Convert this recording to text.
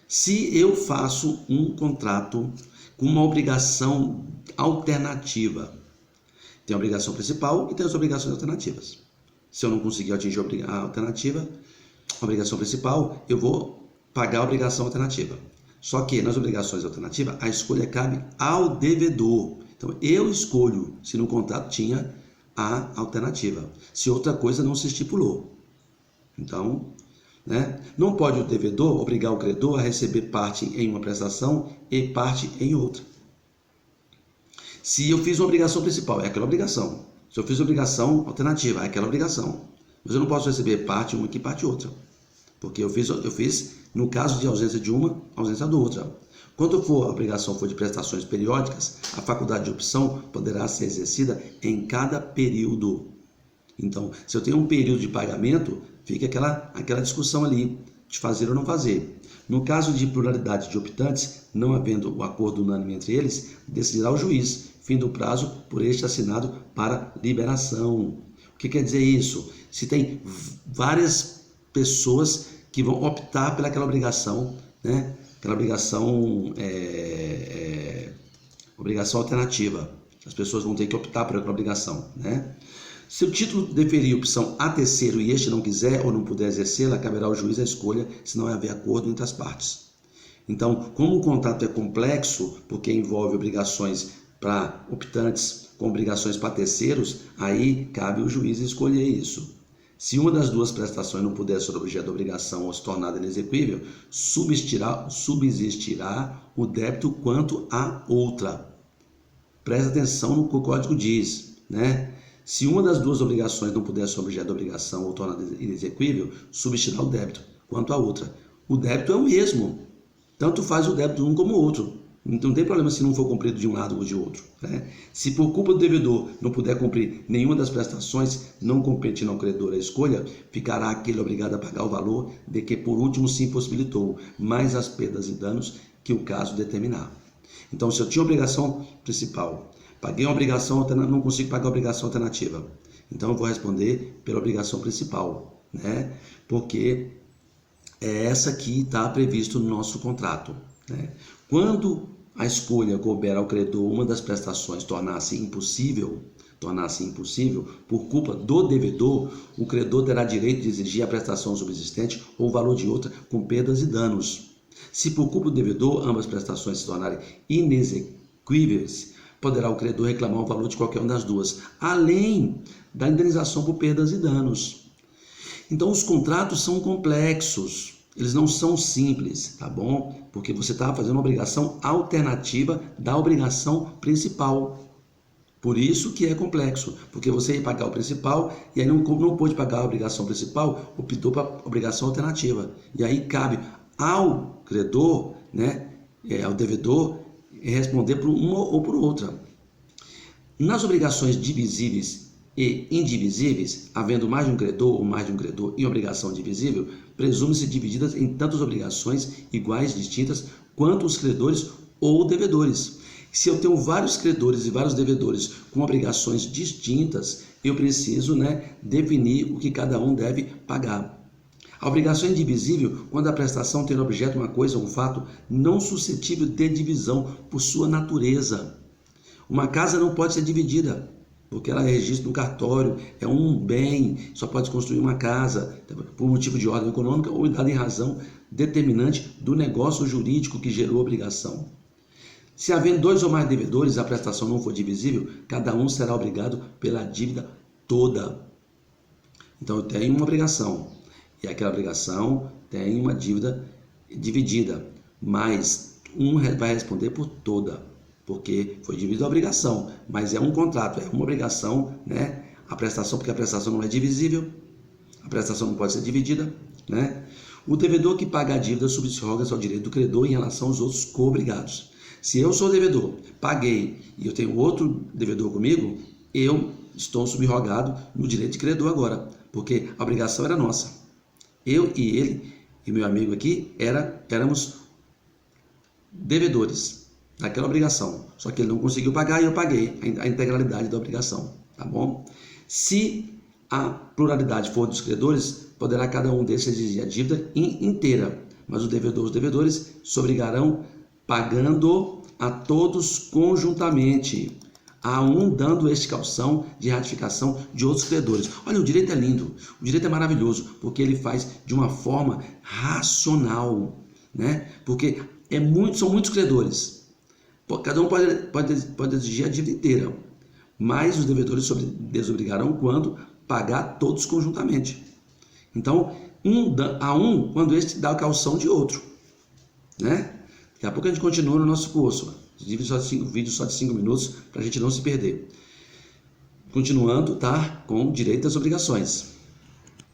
Se eu faço um contrato com uma obrigação alternativa, tem a obrigação principal e tem as obrigações alternativas. Se eu não conseguir atingir a alternativa, a obrigação principal, eu vou pagar a obrigação alternativa. Só que nas obrigações alternativas, a escolha cabe ao devedor. Então, eu escolho se no contrato tinha a alternativa, se outra coisa não se estipulou. Então, não pode o devedor obrigar o credor a receber parte em uma prestação e parte em outra. Se eu fiz uma obrigação principal, é aquela obrigação. Se eu fiz obrigação alternativa, é aquela obrigação. Mas eu não posso receber parte uma aqui e parte outra. Porque eu fiz no caso de ausência de uma, ausência da outra. Quando a obrigação for de prestações periódicas, a faculdade de opção poderá ser exercida em cada período. Então, se eu tenho um período de pagamento, fica aquela discussão ali, de fazer ou não fazer. No caso de pluralidade de optantes, não havendo o acordo unânime entre eles, decidirá o juiz, fim do prazo por este assinado para liberação. O que quer dizer isso? Se tem várias pessoas que vão optar pelaquela obrigação, aquela obrigação alternativa. As pessoas vão ter que optar por aquela obrigação, Se o título deferir opção a terceiro e este não quiser ou não puder exercê-la, caberá ao juiz a escolha se não haver acordo entre as partes. Então, como o contrato é complexo, porque envolve obrigações para optantes com obrigações para terceiros, aí cabe ao juiz escolher isso. Se uma das duas prestações não puder ser objeto de obrigação ou se tornar inexequível, subsistirá o débito quanto à outra. Presta atenção no que o código diz, Se uma das duas obrigações não puder ser objeto de obrigação ou tornar inexequível, subsistirá o débito quanto à outra. O débito é o mesmo, tanto faz o débito de um como o outro. Não tem problema se não for cumprido de um lado ou de outro. Se por culpa do devedor não puder cumprir nenhuma das prestações, não competindo ao credor a escolha, ficará aquele obrigado a pagar o valor de que por último se impossibilitou, mais as perdas e danos que o caso determinar. Então, se eu tinha obrigação principal, paguei uma obrigação, não consigo pagar a obrigação alternativa, então eu vou responder pela obrigação principal, porque é essa que está previsto no nosso contrato. Quando a escolha couber ao credor uma das prestações tornar-se impossível por culpa do devedor, o credor terá direito de exigir a prestação subsistente ou o valor de outra com perdas e danos. Se por culpa do devedor ambas prestações se tornarem inexequíveis, poderá o credor reclamar o valor de qualquer uma das duas, além da indenização por perdas e danos. Então os contratos são complexos. Eles não são simples, tá bom? Porque você está fazendo uma obrigação alternativa da obrigação principal. Por isso que é complexo, porque você ia pagar o principal e aí não pôde pagar a obrigação principal, optou para a obrigação alternativa. E aí cabe ao credor, ao devedor, responder por uma ou por outra. Nas obrigações divisíveis e indivisíveis, havendo mais de um credor ou mais de um credor em obrigação divisível, presume-se divididas em tantas obrigações iguais, distintas, quanto os credores ou devedores. Se eu tenho vários credores e vários devedores com obrigações distintas, eu preciso definir o que cada um deve pagar. A obrigação é indivisível quando a prestação tem objeto uma coisa ou um fato não suscetível de divisão por sua natureza. Uma casa não pode ser dividida, porque ela é registro no cartório, é um bem, só pode construir uma casa por motivo de ordem econômica ou dado em razão determinante do negócio jurídico que gerou a obrigação. Se havendo dois ou mais devedores, a prestação não for divisível, cada um será obrigado pela dívida toda. Então eu tenho uma obrigação, e aquela obrigação tem uma dívida dividida, mas um vai responder por toda, porque foi dividida a obrigação, mas é um contrato, é uma obrigação, a prestação, porque a prestação não é divisível, a prestação não pode ser dividida, O devedor que paga a dívida subroga-se ao direito do credor em relação aos outros co-obrigados. Se eu sou devedor, paguei e eu tenho outro devedor comigo, eu estou subrogado no direito de credor agora, porque a obrigação era nossa. Eu e ele e meu amigo aqui éramos devedores daquela obrigação, só que ele não conseguiu pagar e eu paguei a integralidade da obrigação, tá bom? Se a pluralidade for dos credores, poderá cada um desses exigir a dívida inteira, mas os devedores se obrigarão pagando a todos conjuntamente, a um dando este calção de ratificação de outros credores. Olha, o direito é lindo, o direito é maravilhoso, porque ele faz de uma forma racional, né? Porque são muitos credores, cada um pode exigir a dívida inteira, mas os devedores desobrigarão quando pagar todos conjuntamente. Então, quando este dá a calção de outro, né? Daqui a pouco a gente continua no nosso curso. Vídeo só de 5 minutos para a gente não se perder. Continuando, tá? Com o direito das obrigações.